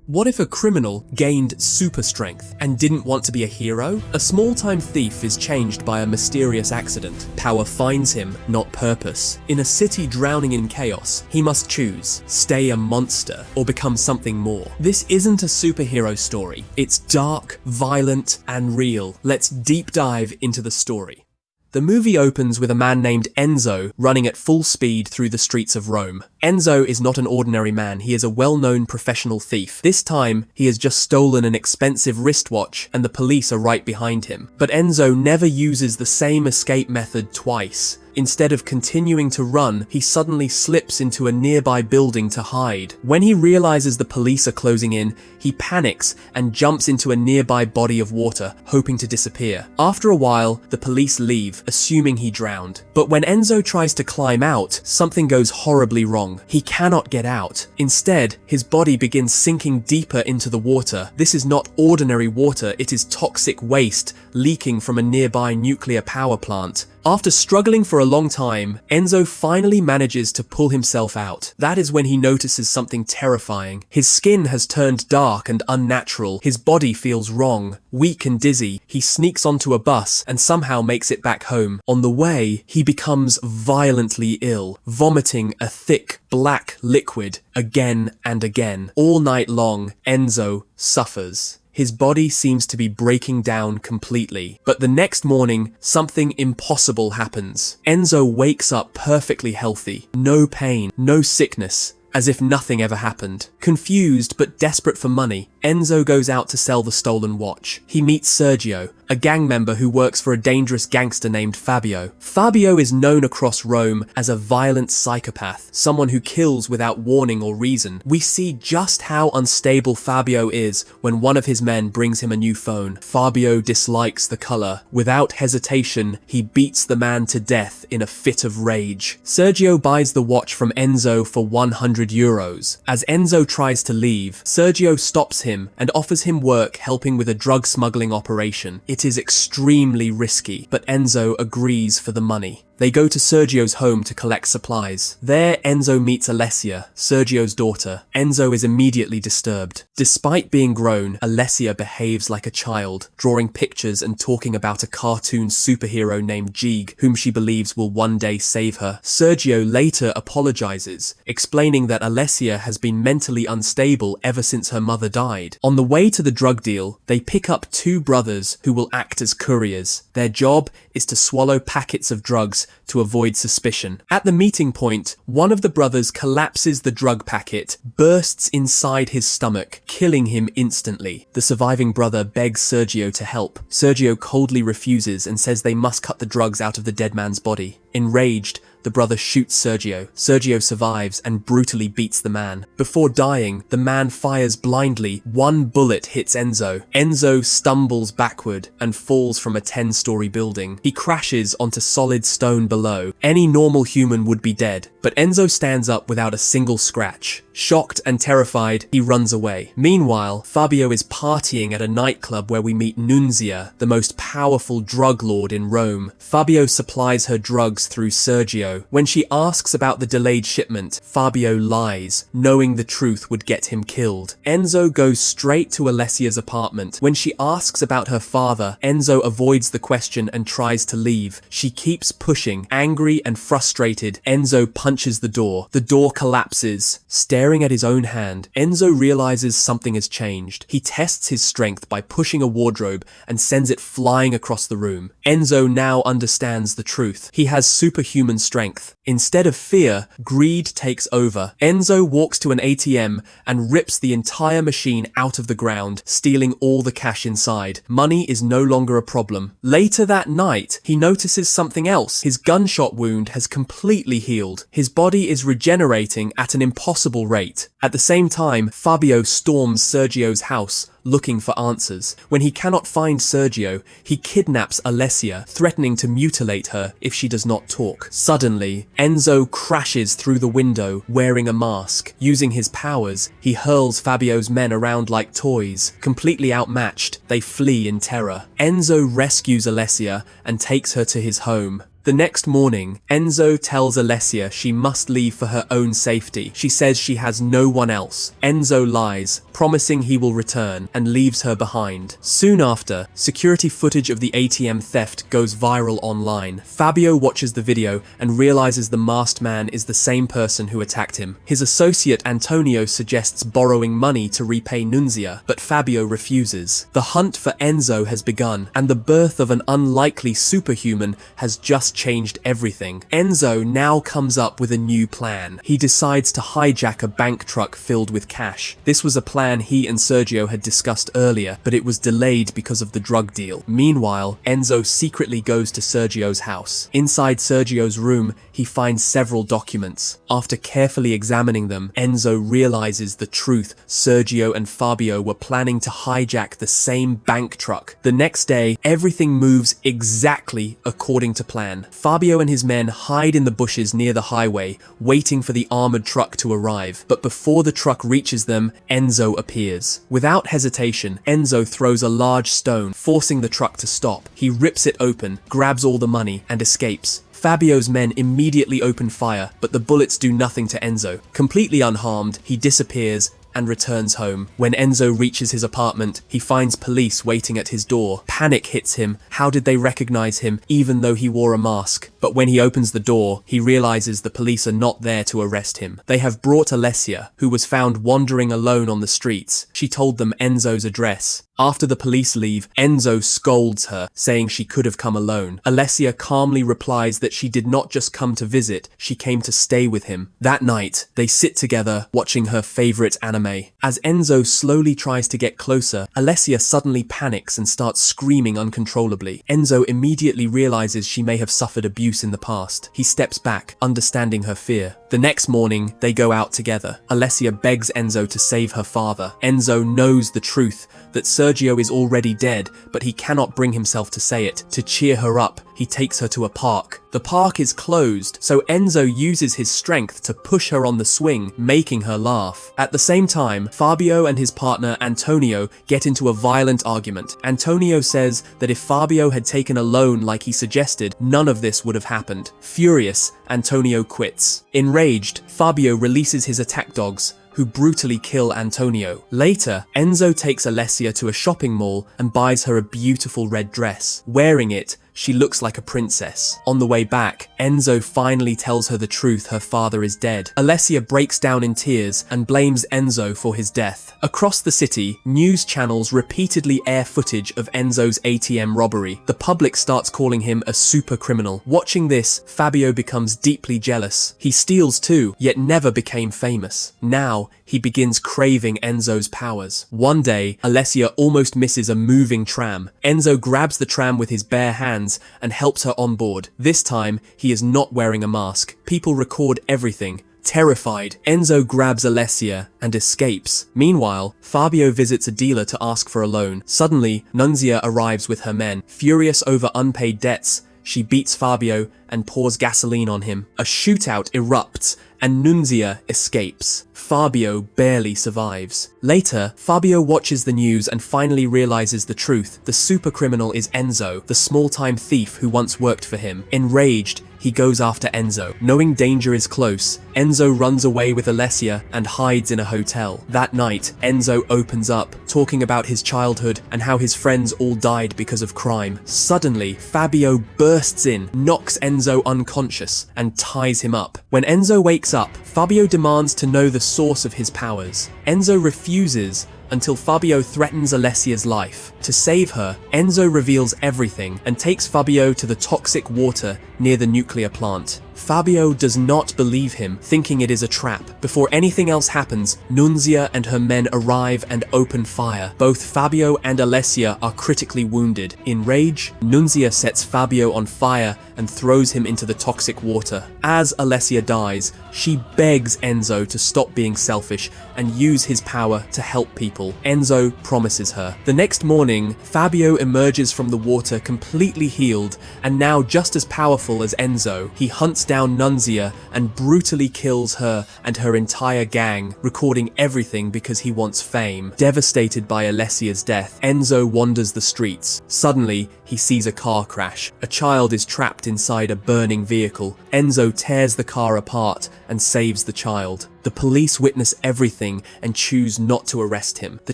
What if a criminal gained super strength and didn't want to be a hero? A small-time thief is changed by a mysterious accident. Power finds him, not purpose. In a city drowning in chaos, he must choose, stay a monster or become something more. This isn't a superhero story. It's dark, violent, and real. Let's deep dive into the story. The movie opens with a man named Enzo running at full speed through the streets of Rome. Enzo is not an ordinary man, he is a well-known professional thief. This time, he has just stolen an expensive wristwatch and the police are right behind him. But Enzo never uses the same escape method twice. Instead of continuing to run, he suddenly slips into a nearby building to hide. When he realizes the police are closing in, he panics and jumps into a nearby body of water, hoping to disappear. After a while, the police leave, assuming he drowned. But when Enzo tries to climb out, something goes horribly wrong. He cannot get out. Instead, his body begins sinking deeper into the water. This is not ordinary water, it is toxic waste leaking from a nearby nuclear power plant. After struggling for a long time, Enzo finally manages to pull himself out. That is when he notices something terrifying. His skin has turned dark and unnatural. His body feels wrong, weak and dizzy. He sneaks onto a bus and somehow makes it back home. On the way, he becomes violently ill, vomiting a thick, black liquid again and again. All night long, Enzo suffers. His body seems to be breaking down completely. But the next morning, something impossible happens. Enzo wakes up perfectly healthy. No pain, no sickness, as if nothing ever happened. Confused but desperate for money, Enzo goes out to sell the stolen watch. He meets Sergio, a gang member who works for a dangerous gangster named Fabio. Fabio is known across Rome as a violent psychopath, someone who kills without warning or reason. We see just how unstable Fabio is when one of his men brings him a new phone. Fabio dislikes the color. Without hesitation, he beats the man to death in a fit of rage. Sergio buys the watch from Enzo for €100. As Enzo tries to leave, Sergio stops him and offers him work helping with a drug smuggling operation. It is extremely risky, but Enzo agrees for the money. They go to Sergio's home to collect supplies. There, Enzo meets Alessia, Sergio's daughter. Enzo is immediately disturbed. Despite being grown, Alessia behaves like a child, drawing pictures and talking about a cartoon superhero named Jeeg, whom she believes will one day save her. Sergio later apologizes, explaining that Alessia has been mentally unstable ever since her mother died. On the way to the drug deal, they pick up two brothers who will act as couriers. Their job is to swallow packets of drugs to avoid suspicion. At the meeting point, one of the brothers collapses the drug packet, bursts inside his stomach, killing him instantly. The surviving brother begs Sergio to help. Sergio coldly refuses and says they must cut the drugs out of the dead man's body. Enraged, the brother shoots Sergio. Sergio survives and brutally beats the man. Before dying, the man fires blindly. One bullet hits Enzo. Enzo stumbles backward and falls from a 10-story building. He crashes onto solid stone below. Any normal human would be dead, but Enzo stands up without a single scratch. Shocked and terrified, he runs away. Meanwhile, Fabio is partying at a nightclub where we meet Nunzia, the most powerful drug lord in Rome. Fabio supplies her drugs through Sergio. When she asks about the delayed shipment, Fabio lies, knowing the truth would get him killed. Enzo goes straight to Alessia's apartment. When she asks about her father, Enzo avoids the question and tries to leave. She keeps pushing. Angry and frustrated, Enzo punches the door. The door collapses. Staring at his own hand, Enzo realizes something has changed. He tests his strength by pushing a wardrobe and sends it flying across the room. Enzo now understands the truth. He has superhuman strength. Instead of fear, greed takes over. Enzo walks to an ATM and rips the entire machine out of the ground, stealing all the cash inside. Money is no longer a problem. Later that night, he notices something else. His gunshot wound has completely healed. His body is regenerating at an impossible rate. At the same time, Fabio storms Sergio's house, looking for answers. When he cannot find Sergio, he kidnaps Alessia, threatening to mutilate her if she does not talk. Suddenly, Enzo crashes through the window wearing a mask. Using his powers, he hurls Fabio's men around like toys. Completely outmatched, they flee in terror. Enzo rescues Alessia and takes her to his home. The The next morning, Enzo tells Alessia she must leave for her own safety. She says she has no one else. Enzo lies, promising he will return, and leaves her behind. Soon after, security footage of the ATM theft goes viral online. Fabio watches the video and realizes the masked man is the same person who attacked him. His associate Antonio suggests borrowing money to repay Nunzia, but Fabio refuses. The hunt for Enzo has begun, and the birth of an unlikely superhuman has just changed everything. Enzo now comes up with a new plan. He decides to hijack a bank truck filled with cash. This was a plan he and Sergio had discussed earlier, but it was delayed because of the drug deal. Meanwhile, Enzo secretly goes to Sergio's house. Inside Sergio's room, he finds several documents. After carefully examining them, Enzo realizes the truth. Sergio and Fabio were planning to hijack the same bank truck. The next day, everything moves exactly according to plan. Fabio and his men hide in the bushes near the highway, waiting for the armored truck to arrive. But before the truck reaches them, Enzo appears. Without hesitation, Enzo throws a large stone, forcing the truck to stop. He rips it open, grabs all the money, and escapes. Fabio's men immediately open fire, but the bullets do nothing to Enzo. Completely unharmed, he disappears and returns home. When Enzo reaches his apartment, he finds police waiting at his door. Panic hits him. How did they recognize him even though he wore a mask? But when he opens the door, he realizes the police are not there to arrest him. They have brought Alessia, who was found wandering alone on the streets. She told them Enzo's address. After the police leave, Enzo scolds her, saying she could have come alone. Alessia calmly replies that she did not just come to visit, she came to stay with him. That night, they sit together, watching her favorite anime. As Enzo slowly tries to get closer, Alessia suddenly panics and starts screaming uncontrollably. Enzo immediately realizes she may have suffered abuse in the past. He steps back, understanding her fear. The next morning, they go out together. Alessia begs Enzo to save her father. Enzo knows the truth, that Sergio is already dead, but he cannot bring himself to say it. To cheer her up, he takes her to a park. The park is closed, so Enzo uses his strength to push her on the swing, making her laugh. At the same time, Fabio and his partner Antonio get into a violent argument. Antonio says that if Fabio had taken a loan like he suggested, none of this would have happened. Furious, Antonio quits. Enraged, Fabio releases his attack dogs, who brutally kill Antonio. Later, Enzo takes Alessia to a shopping mall and buys her a beautiful red dress. Wearing it, she looks like a princess. On the way back, Enzo finally tells her the truth: her father is dead. Alessia breaks down in tears and blames Enzo for his death. Across the city, news channels repeatedly air footage of Enzo's ATM robbery. The public starts calling him a super criminal. Watching this, Fabio becomes deeply jealous. He steals too, yet never became famous. Now, he begins craving Enzo's powers. One day, Alessia almost misses a moving tram. Enzo grabs the tram with his bare hands and helps her on board. This time, he is not wearing a mask. People record everything. Terrified, Enzo grabs Alessia and escapes. Meanwhile, Fabio visits a dealer to ask for a loan. Suddenly, Nunzia arrives with her men. Furious over unpaid debts, she beats Fabio and pours gasoline on him. A shootout erupts and Nunzia escapes. Fabio barely survives. Later, Fabio watches the news and finally realizes the truth. The super criminal is Enzo, the small-time thief who once worked for him. Enraged, he goes after Enzo. Knowing danger is close, Enzo runs away with Alessia and hides in a hotel. That night, Enzo opens up, talking about his childhood and how his friends all died because of crime. Suddenly, Fabio bursts in, knocks Enzo unconscious, and ties him up. When Enzo wakes up, Fabio demands to know the source of his powers. Enzo refuses until Fabio threatens Alessia's life. To save her, Enzo reveals everything and takes Fabio to the toxic water near the nuclear plant. Fabio does not believe him, thinking it is a trap. Before anything else happens, Nunzia and her men arrive and open fire. Both Fabio and Alessia are critically wounded. In rage, Nunzia sets Fabio on fire and throws him into the toxic water. As Alessia dies, she begs Enzo to stop being selfish and use his power to help people. Enzo promises her. The next morning, Fabio emerges from the water completely healed and now just as powerful as Enzo. He hunts down Nunzia and brutally kills her and her entire gang, recording everything because he wants fame. Devastated by Alessia's death, Enzo wanders the streets. Suddenly, he sees a car crash. A child is trapped inside a burning vehicle. Enzo tears the car apart and saves the child. The police witness everything and choose not to arrest him. The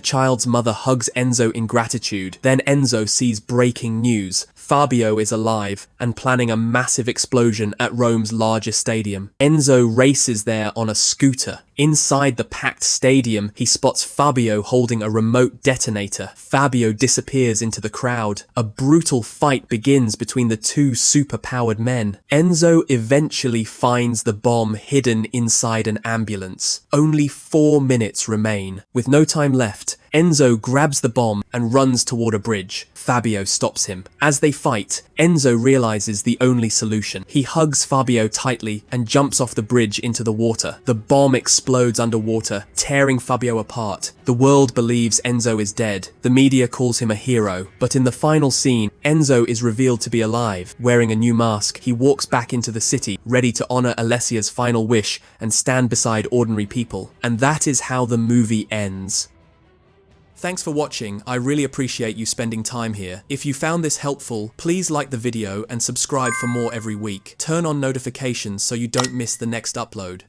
child's mother hugs Enzo in gratitude. Then Enzo sees breaking news. Fabio is alive and planning a massive explosion at Rome's largest stadium. Enzo races there on a scooter. Inside the packed stadium, he spots Fabio holding a remote detonator. Fabio disappears into the crowd. A brutal fight begins between the two super-powered men. Enzo eventually finds the bomb hidden inside an ambulance. Only 4 minutes remain. With no time left, Enzo grabs the bomb and runs toward a bridge. Fabio stops him. As they fight, Enzo realizes the only solution. He hugs Fabio tightly and jumps off the bridge into the water. The bomb explodes underwater, tearing Fabio apart. The world believes Enzo is dead. The media calls him a hero. But in the final scene, Enzo is revealed to be alive. Wearing a new mask, he walks back into the city, ready to honor Alessia's final wish and stand beside ordinary people. And that is how the movie ends. Thanks for watching, I really appreciate you spending time here. If you found this helpful, please like the video and subscribe for more every week. Turn on notifications so you don't miss the next upload.